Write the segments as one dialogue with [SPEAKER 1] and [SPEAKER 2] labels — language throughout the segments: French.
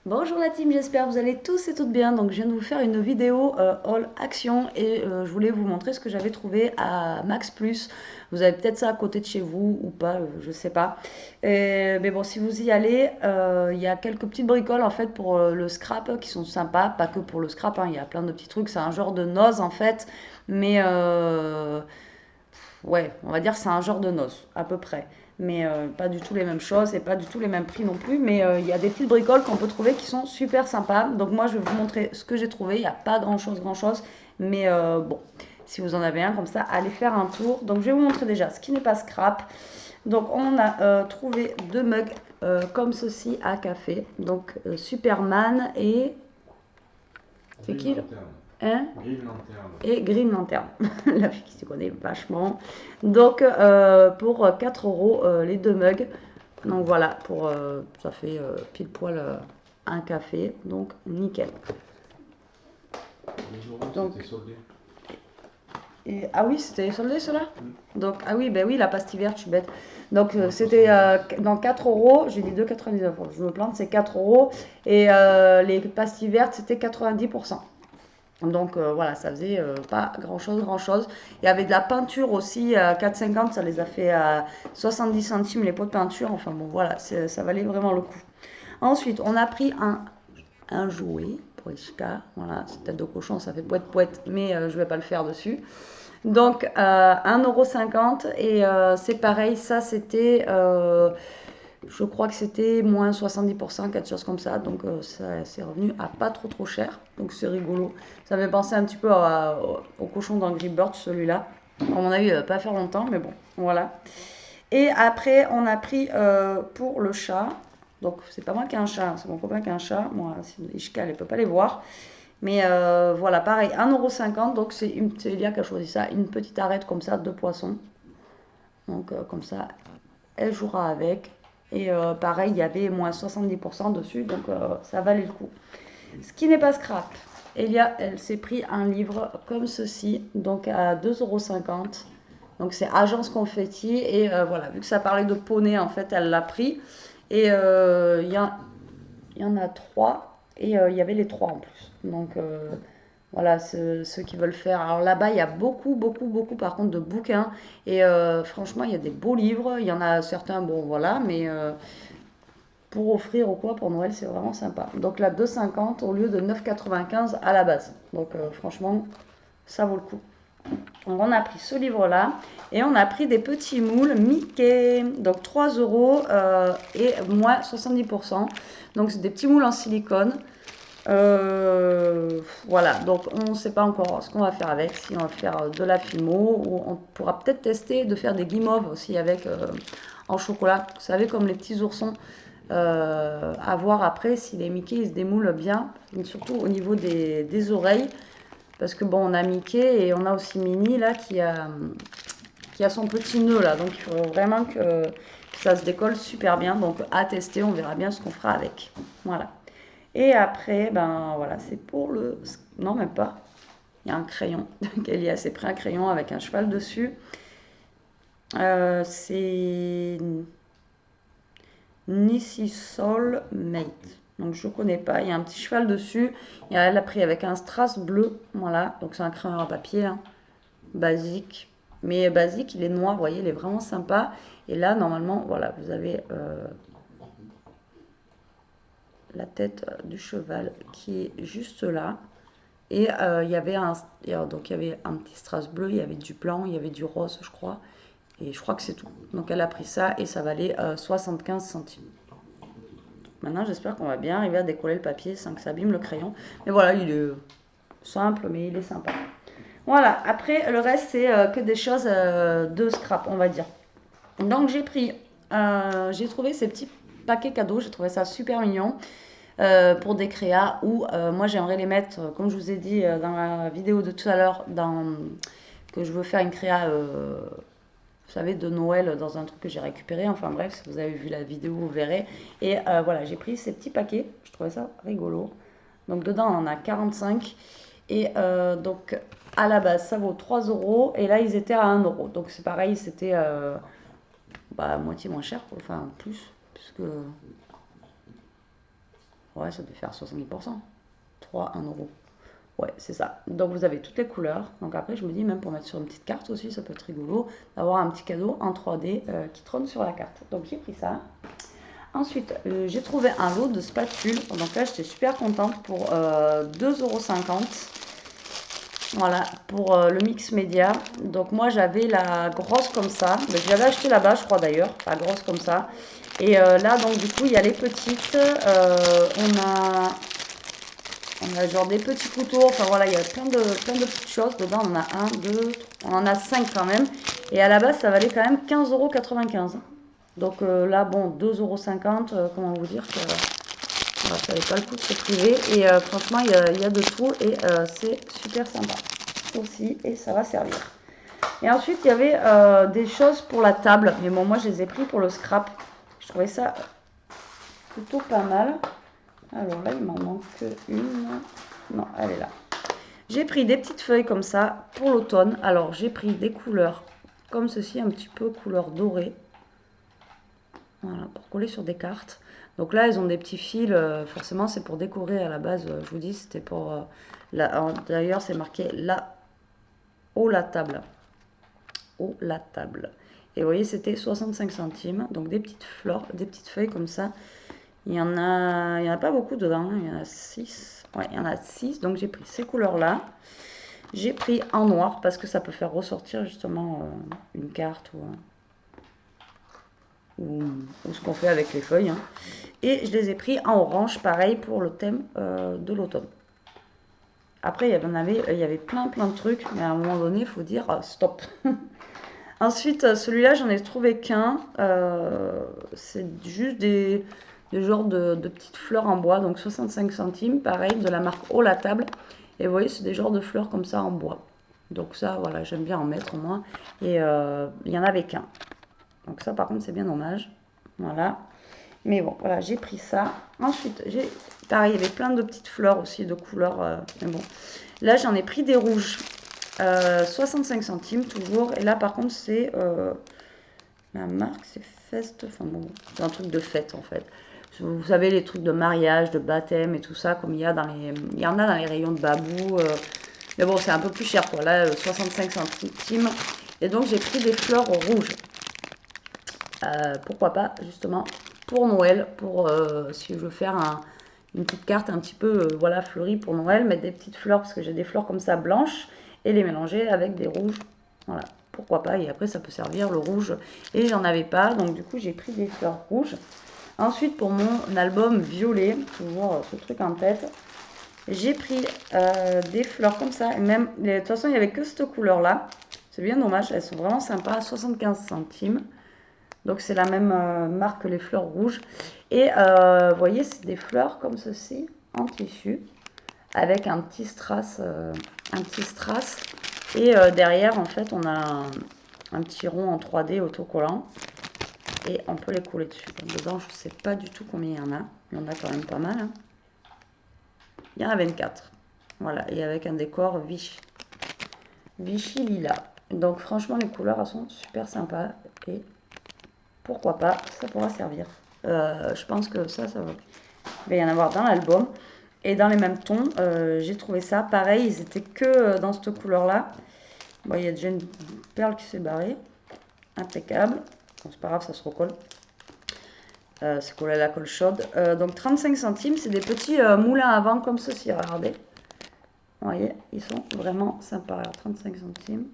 [SPEAKER 1] Bonjour la team, j'espère que vous allez tous et toutes bien. Donc je viens de vous faire une vidéo haul action et je voulais vous montrer ce que j'avais trouvé à Max Plus. Vous avez peut-être ça à côté de chez vous ou pas, je sais pas. Mais bon, si vous y allez, il y a quelques petites bricoles en fait pour le scrap qui sont sympas, pas que pour le scrap, hein, il y a plein de petits trucs. C'est un genre de noz en fait, mais ouais, on va dire que c'est un genre de noz, à peu près. Mais pas du tout les mêmes choses et pas du tout les mêmes prix non plus. Mais il y a des petites bricoles qu'on peut trouver qui sont super sympas. Donc moi, je vais vous montrer ce que j'ai trouvé. Il n'y a pas grand-chose, grand-chose. Mais bon, si vous en avez un comme ça, allez faire un tour. Donc je vais vous montrer déjà ce qui n'est pas scrap. Donc on a trouvé deux mugs comme ceci à café. Donc Superman et... C'est
[SPEAKER 2] Green
[SPEAKER 1] qui
[SPEAKER 2] Lantern.
[SPEAKER 1] hein
[SPEAKER 2] Green Lantern.
[SPEAKER 1] et Green Lantern. La fille qui se connaît vachement. Donc pour 4 euros les deux mugs. Donc voilà, ça fait pile poil un café. Donc nickel.
[SPEAKER 2] 12 €
[SPEAKER 1] Donc,
[SPEAKER 2] c'était soldé.
[SPEAKER 1] ah oui, c'était soldé cela.
[SPEAKER 2] Mm.
[SPEAKER 1] Donc ah oui, ben oui, la pastille verte, je suis bête. Donc
[SPEAKER 2] Ouais,
[SPEAKER 1] c'était
[SPEAKER 2] 70.
[SPEAKER 1] dans 4 euros. J'ai dit 2,99. Je me plante, c'est 4 euros. Et les pastilles vertes, c'était 90%. Donc voilà, ça faisait pas grand-chose, grand-chose. Il y avait de la peinture aussi à 4,50, ça les a fait à 70 centimes les pots de peinture. Enfin bon, voilà, ça valait vraiment le coup. Ensuite, on a pris un jouet pour Ishka. Voilà, c'est tête de cochon, ça fait poète poète, mais je vais pas le faire dessus. Donc 1,50 € et c'est pareil, ça c'était je crois que c'était moins 70%, quelque chose comme ça. Donc ça c'est revenu à pas trop trop cher. Donc c'est rigolo. Ça me fait penser un petit peu au cochon d'Angry Birds, celui-là. À mon avis, il va pas faire longtemps, mais bon, voilà. Et après, on a pris pour le chat. Donc c'est pas moi qui ai un chat, c'est mon copain qui a un chat. Moi, Ishka, elle ne peut pas les voir. Mais voilà, pareil, 1,50 €. Donc c'est Elia qui a choisi ça. Une petite arête comme ça de poisson. Donc comme ça, elle jouera avec. Et pareil, il y avait moins 70% dessus, donc ça valait le coup. Ce qui n'est pas scrap. Elia, elle s'est pris un livre comme ceci, donc à 2,50 €. Donc c'est Agence Confetti. Et voilà, vu que ça parlait de poney, en fait, elle l'a pris. Et il y en a trois. Et il y avait les trois en plus. Donc voilà, ceux qui veulent faire. Alors là-bas, il y a beaucoup, beaucoup, beaucoup par contre de bouquins. Et franchement, il y a des beaux livres. Il y en a certains, bon voilà, mais pour offrir ou quoi pour Noël, c'est vraiment sympa. Donc là, 2,50 € au lieu de 9,95 € à la base. Donc franchement, ça vaut le coup. Donc on a pris ce livre-là et on a pris des petits moules Mickey. Donc 3 € et moins 70%. Donc c'est des petits moules en silicone. Voilà, donc on ne sait pas encore ce qu'on va faire avec, si on va faire de la fimo ou on pourra peut-être tester de faire des guimauves aussi avec en chocolat. Vous savez, comme les petits oursons. À voir après si les Mickey ils se démoulent bien, surtout au niveau des oreilles. Parce que bon, on a Mickey et on a aussi Minnie là qui a son petit nœud là. Donc il faut vraiment que ça se décolle super bien. Donc à tester, on verra bien ce qu'on fera avec. Voilà. Et après, ben voilà, c'est pour le... Non, même pas. Il y a un crayon. Kélia s'est pris un crayon avec un cheval dessus. C'est Nisisol Mate. Donc je ne connais pas. Il y a un petit cheval dessus. Et elle l'a pris avec un strass bleu. Voilà. Donc c'est un crayon à papier. Hein. Basique. Mais basique, il est noir. Vous voyez, il est vraiment sympa. Et là, normalement, voilà, vous avez la tête du cheval qui est juste là. Et il y avait donc il y avait un petit strass bleu, il y avait du blanc, il y avait du rose, je crois. Et je crois que c'est tout. Donc elle a pris ça et ça valait 75 centimes. Maintenant, j'espère qu'on va bien arriver à décoller le papier sans que ça abîme le crayon. Mais voilà, il est simple, mais il est sympa. Voilà, après, le reste, c'est que des choses de scrap, on va dire. Donc j'ai trouvé ces petits paquets cadeaux, j'ai trouvé ça super mignon. Pour des créas où moi j'aimerais les mettre, comme je vous ai dit dans la vidéo de tout à l'heure, que je veux faire une créa, vous savez, de Noël dans un truc que j'ai récupéré. Enfin bref, si vous avez vu la vidéo, vous verrez. Et voilà, j'ai pris ces petits paquets, je trouvais ça rigolo. Donc dedans, on en a 45. Et donc à la base, ça vaut 3 € et là, ils étaient à 1 €. Donc c'est pareil, c'était bah, moitié moins cher, quoi. Enfin plus, puisque Ouais, ça devait faire 70%. 3, 1 euro. Ouais, c'est ça. Donc vous avez toutes les couleurs. Donc après, je me dis, même pour mettre sur une petite carte aussi, ça peut être rigolo d'avoir un petit cadeau en 3D qui trône sur la carte. Donc j'ai pris ça. Ensuite, j'ai trouvé un lot de spatules. Donc là, j'étais super contente pour 2,50 €. Voilà, pour le mix média. Donc moi, j'avais la grosse comme ça. J'avais acheté là-bas, je crois d'ailleurs, la grosse comme ça. Et là, donc du coup, il y a les petites. On a genre des petits couteaux. Enfin voilà, il y a plein de petites choses. Dedans, on en a un, deux, on en a 5 quand même. Et à la base, ça valait quand même 15,95 €. Donc là, bon, 2,50 €, comment vous dire que voilà, ça n'avait pas le coup de se priver. Et franchement, il y a de tout et c'est super sympa aussi et ça va servir. Et ensuite, il y avait des choses pour la table. Mais bon, moi, je les ai pris pour le scrap. Je trouvais ça plutôt pas mal. Alors là, il m'en manque une. Non, elle est là. J'ai pris des petites feuilles comme ça pour l'automne. Alors, j'ai pris des couleurs comme ceci, un petit peu couleur dorée. Voilà, pour coller sur des cartes. Donc là, elles ont des petits fils. Forcément, c'est pour décorer à la base. Je vous dis, c'était pour... D'ailleurs, c'est marqué là, la table. La table. Et vous voyez, c'était 65 centimes. Donc des petites fleurs, des petites feuilles comme ça. Il y en a pas beaucoup dedans. Il y en a 6. Ouais, il y en a 6. Donc j'ai pris ces couleurs-là. J'ai pris en noir parce que ça peut faire ressortir justement une carte ou ce qu'on fait avec les feuilles. Hein. Et je les ai pris en orange, pareil pour le thème de l'automne. Après, il y avait plein de trucs, mais à un moment donné, il faut dire stop. Ensuite, celui-là, j'en ai trouvé qu'un. C'est juste des genres de petites fleurs en bois, donc 65 centimes, pareil, de la marque Oh la table. Et vous voyez, c'est des genres de fleurs comme ça en bois. Donc ça, voilà, j'aime bien en mettre au moins. Et il n'y en avait qu'un. Donc ça, par contre, c'est bien dommage. Voilà. Mais bon, voilà, j'ai pris ça. Ensuite, pareil, il y avait plein de petites fleurs aussi, de couleurs. Mais bon, là, j'en ai pris des rouges. 65 centimes toujours. Et là, par contre, c'est... la marque, c'est Fest. Enfin bon, c'est un truc de fête, en fait. Vous savez, les trucs de mariage, de baptême et tout ça, comme il y en a dans les rayons de Babou. Mais bon, c'est un peu plus cher, quoi. Là, 65 centimes. Et donc, j'ai pris des fleurs rouges. Pourquoi pas, justement, pour Noël, si je veux faire une petite carte un petit peu voilà, fleurie pour Noël, mettre des petites fleurs, parce que j'ai des fleurs comme ça blanches, et les mélanger avec des rouges. Voilà, pourquoi pas, et après ça peut servir le rouge. Et j'en avais pas, donc du coup j'ai pris des fleurs rouges. Ensuite, pour mon album violet, toujours ce truc en tête, j'ai pris des fleurs comme ça, et même, de toute façon il n'y avait que cette couleur-là. C'est bien dommage, elles sont vraiment sympas, 75 centimes. Donc c'est la même marque que les fleurs rouges. Et vous voyez, c'est des fleurs comme ceci, en tissu, avec un petit strass. Et derrière, en fait, on a un petit rond en 3D autocollant. Et on peut les coller dessus. Donc, dedans, je ne sais pas du tout combien il y en a. Il y en a quand même pas mal. Hein. Il y en a 24. Voilà, et avec un décor Vichy. Vichy lilas. Donc franchement, les couleurs, elles sont super sympas. Et pourquoi pas, ça pourra servir. Je pense que ça va y en avoir dans l'album. Et dans les mêmes tons, j'ai trouvé ça pareil, ils étaient que dans cette couleur-là. Bon, il y a déjà une perle qui s'est barrée. Impeccable. Bon, c'est pas grave, ça se recolle. C'est collé à la colle chaude. Donc 35 centimes, c'est des petits moulins à vent comme ceci, regardez. Vous voyez, ils sont vraiment sympas. Alors 35 centimes.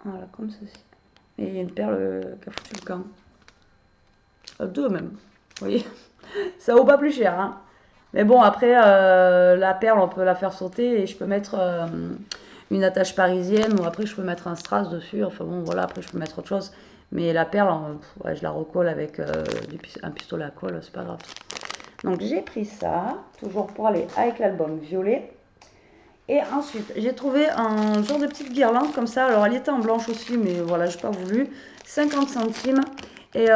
[SPEAKER 1] Voilà, comme ceci. Et il y a une perle qui a foutu le camp. Deux même. Vous voyez, ça vaut pas plus cher. Hein. Mais bon, après, la perle, on peut la faire sauter et je peux mettre une attache parisienne ou après je peux mettre un strass dessus. Enfin bon, voilà, après je peux mettre autre chose. Mais la perle, ouais, je la recolle avec un pistolet à colle, c'est pas grave. Donc j'ai pris ça, toujours pour aller avec l'album violet. Et ensuite, j'ai trouvé un genre de petite guirlande comme ça. Alors elle était en blanche aussi, mais voilà, j'ai pas voulu. 50 centimes. Et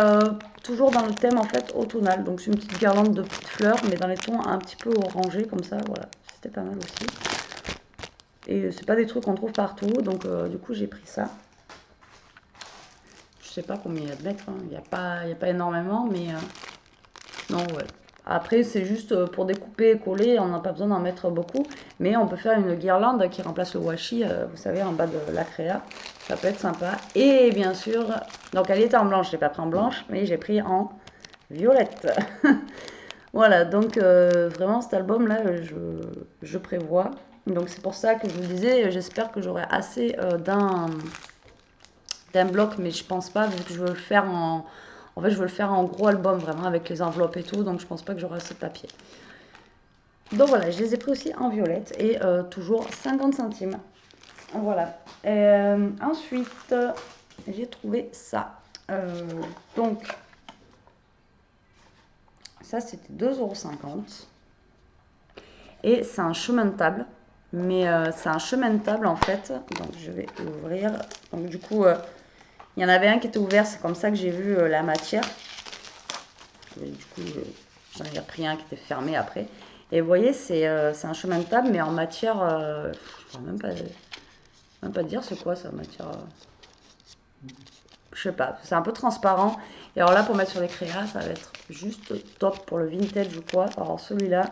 [SPEAKER 1] toujours dans le thème en fait automnal. Donc c'est une petite guirlande de petites fleurs, mais dans les tons un petit peu orangés comme ça. Voilà, c'était pas mal aussi. Et c'est pas des trucs qu'on trouve partout, donc du coup j'ai pris ça. Je sais pas combien il y a de mètres, hein. Il y a pas énormément, mais non ouais. Après, c'est juste pour découper et coller, on n'a pas besoin d'en mettre beaucoup. Mais on peut faire une guirlande qui remplace le washi, vous savez, en bas de la créa. Ça peut être sympa. Et bien sûr, donc elle était en blanche, je l'ai pas pris en blanche, mais j'ai pris en violette. Voilà, donc vraiment cet album-là, je prévois. Donc c'est pour ça que je vous disais, j'espère que j'aurai assez d'un bloc, mais je pense pas, vu que je veux le faire en fait, je veux le faire en gros album, vraiment, avec les enveloppes et tout, donc je pense pas que j'aurai assez de papier. Donc voilà, je les ai pris aussi en violette, et toujours 50 centimes. Voilà. Ensuite, j'ai trouvé ça. Donc, ça, c'était 2,50 €. Et c'est un chemin de table. Mais c'est un chemin de table, en fait. Donc, je vais l'ouvrir. Donc, du coup, il y en avait un qui était ouvert. C'est comme ça que j'ai vu la matière. Et du coup, j'en ai pris un qui était fermé après. Et vous voyez, c'est un chemin de table, mais en matière... je ne pourrais même pas dire c'est quoi, ça, matière... je sais pas, c'est un peu transparent. Et alors là, pour mettre sur les créas, ça va être juste top pour le vintage ou quoi. Alors celui-là,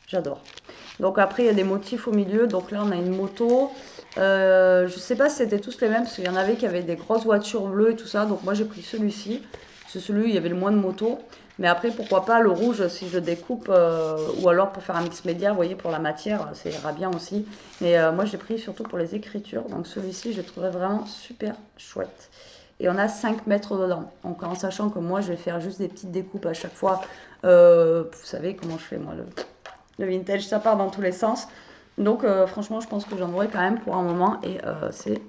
[SPEAKER 1] j'adore. Donc après, il y a des motifs au milieu. Donc là, on a une moto. Je sais pas si c'était tous les mêmes, parce qu'il y en avait qui avaient des grosses voitures bleues et tout ça. Donc moi, j'ai pris celui-ci. C'est celui où il y avait le moins de motos. Mais après, pourquoi pas le rouge si je découpe, ou alors pour faire un mix média, vous voyez, pour la matière, ça ira bien aussi. Mais moi, j'ai pris surtout pour les écritures. Donc celui-ci, je le trouvais vraiment super chouette. Et on a 5 mètres dedans. Donc en sachant que moi, je vais faire juste des petites découpes à chaque fois. Vous savez comment je fais, moi, le vintage, ça part dans tous les sens. Donc franchement, je pense que j'en aurai quand même pour un moment. Et c'est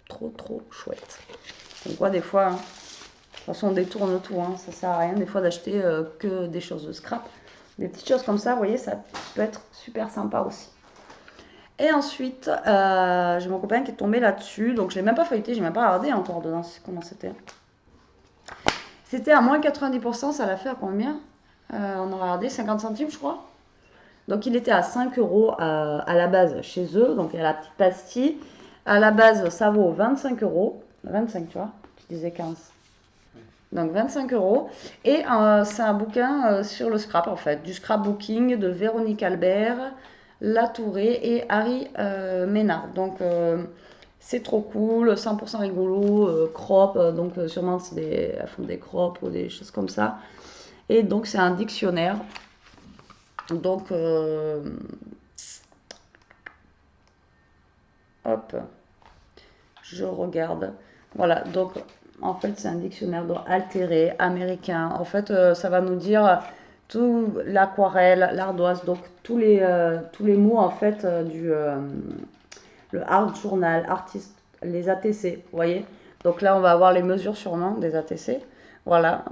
[SPEAKER 1] trop chouette. Donc quoi, des fois... De toute façon, on détourne tout, hein. Ça sert à rien des fois d'acheter que des choses de scrap. Des petites choses comme ça, vous voyez, ça peut être super sympa aussi. Et ensuite, j'ai mon copain qui est tombé là-dessus. Donc, je l'ai même pas feuilleté, j'ai même pas regardé encore dedans comment c'était. C'était à moins 90%, ça l'a fait à combien on a regardé 50 centimes, je crois. Donc, il était à 5 € à la base chez eux. Donc, il y a la petite pastille. À la base, ça vaut 25 €. 25, tu vois, je disais 15. Donc 25 €. Et c'est un bouquin sur le scrap, en fait. Du scrapbooking de Véronique Albert, Latouré et Harry Ménard. Donc c'est trop cool, 100% rigolo, crop. Donc sûrement elles font des crops ou des choses comme ça. Et donc c'est un dictionnaire. Donc hop, je regarde. Voilà, donc en fait c'est un dictionnaire altéré, américain. En fait ça va nous dire tout l'aquarelle, l'ardoise, donc tous les mots en fait le art journal, artiste, les ATC, vous voyez. Donc là on va avoir les mesures sûrement des ATC. Voilà,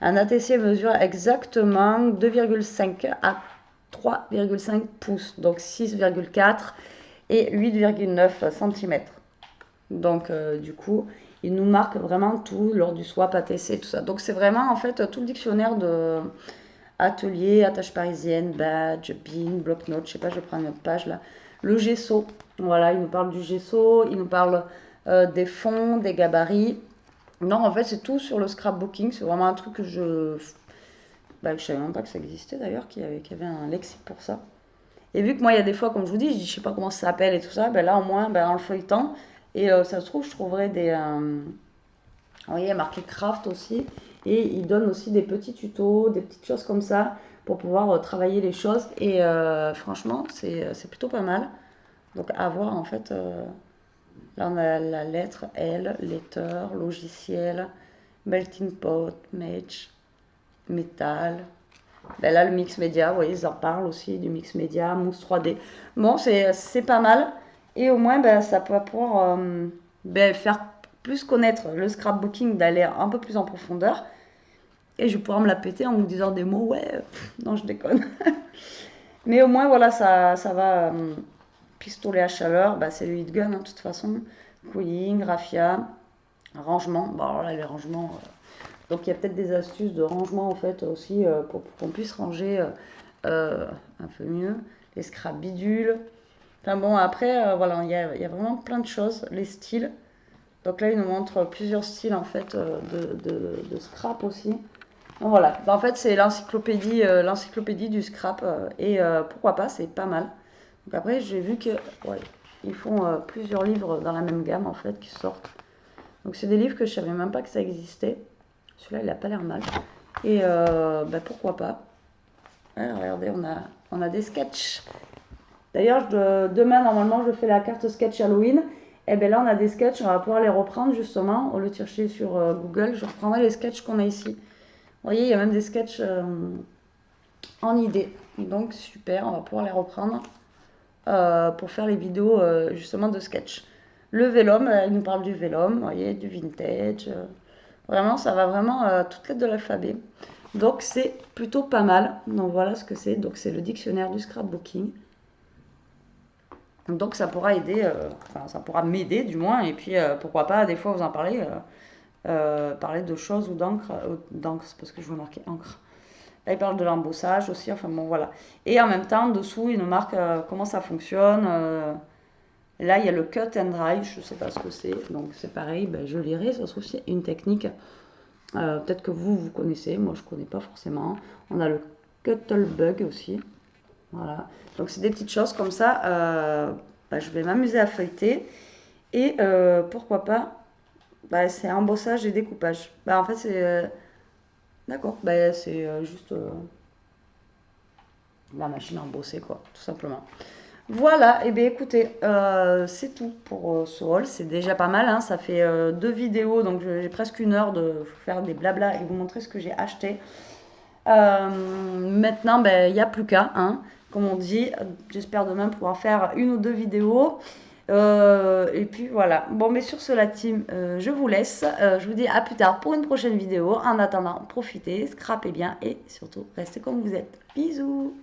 [SPEAKER 1] un ATC mesure exactement 2,5 à 3,5 pouces, donc 6,4 et 8,9 cm. Donc du coup, il nous marque vraiment tout lors du swap ATC, tout ça. Donc c'est vraiment en fait tout le dictionnaire de atelier, attache parisienne, badge, bin, bloc-notes, je sais pas, je prends une autre page là. Le gesso, voilà, il nous parle du gesso, il nous parle des fonds, des gabarits. Non, en fait, c'est tout sur le scrapbooking, c'est vraiment un truc que je savais même pas que ça existait d'ailleurs, qu'il y avait un lexique pour ça. Et vu que moi, il y a des fois, comme je vous dis, je sais pas comment ça s'appelle et tout ça, ben là, au moins, en le feuilletant, et ça se trouve, je trouverai des... vous voyez, il y a marqué craft aussi. Et il donne aussi des petits tutos, des petites choses comme ça, pour pouvoir travailler les choses. Et franchement, c'est plutôt pas mal. Donc à voir, en fait, là, on a la lettre L, letter, logiciel, melting pot, match, métal. Ben là, le mix média, vous voyez, ils en parlent aussi du mix média, mousse 3D. Bon, c'est pas mal. Et au moins, ben, ça peut pouvoir faire plus connaître le scrapbooking, d'aller un peu plus en profondeur. Et je vais pouvoir me la péter en vous disant des mots, ouais, non, je déconne. Mais au moins, voilà, ça va pistolet à chaleur, bah, c'est le heat gun, hein, de toute façon. Cooling, raffia, rangement. Bon, alors là, les rangements... donc il y a peut-être des astuces de rangement en fait aussi pour qu'on puisse ranger un peu mieux. Les scraps bidules. Enfin bon, après, voilà, il y a vraiment plein de choses. Les styles. Donc là, il nous montre plusieurs styles en fait de scrap aussi. Donc voilà, en fait c'est l'encyclopédie du scrap et pourquoi pas, c'est pas mal. Donc après j'ai vu que ouais, ils font plusieurs livres dans la même gamme en fait qui sortent. Donc c'est des livres que je savais même pas que ça existait. Celui-là il a pas l'air mal. Et bah, pourquoi pas. Ouais, regardez, on a des sketchs. D'ailleurs, demain, normalement, je fais la carte sketch Halloween. Et bien là, on a des sketchs, on va pouvoir les reprendre justement. Au lieu de chercher sur Google, je reprendrai les sketchs qu'on a ici. Vous voyez, il y a même des sketchs en idée. Donc, super, on va pouvoir les reprendre pour faire les vidéos justement de sketch. Le vélum, il nous parle du vélum, vous voyez, du vintage. Vraiment, ça va vraiment toutes lettres de l'alphabet. Donc, c'est plutôt pas mal. Donc, voilà ce que c'est. Donc, c'est le dictionnaire du scrapbooking. Donc ça pourra aider, enfin ça pourra m'aider du moins, et puis pourquoi pas des fois vous en parler, parler de choses ou d'encre, c'est parce que je veux marquer encre. Là il parle de l'embossage aussi, enfin bon voilà. Et en même temps dessous il nous marque comment ça fonctionne. Là il y a le cut and dry, je ne sais pas ce que c'est, donc c'est pareil, ben, je lirai, ça se trouve c'est une technique, peut-être que vous connaissez, moi je ne connais pas forcément. On a le Cuttlebug aussi. Voilà. Donc c'est des petites choses comme ça. Bah, je vais m'amuser à feuilleter. Et pourquoi pas, bah, c'est embossage et découpage. Bah, en fait c'est... d'accord, bah, c'est juste la machine à embosser quoi, tout simplement. Voilà, et bien écoutez, c'est tout pour ce haul. C'est déjà pas mal, hein. Ça fait 2 vidéos, donc j'ai presque 1 heure de faire des blabla et vous montrer ce que j'ai acheté. Maintenant, ben, il n'y a plus qu'à, hein, comme on dit. J'espère demain pouvoir faire 1 ou 2 vidéos. Et puis voilà. Bon, mais sur cela, team, je vous laisse. Je vous dis à plus tard pour une prochaine vidéo. En attendant, profitez, scrapez bien et surtout, restez comme vous êtes. Bisous!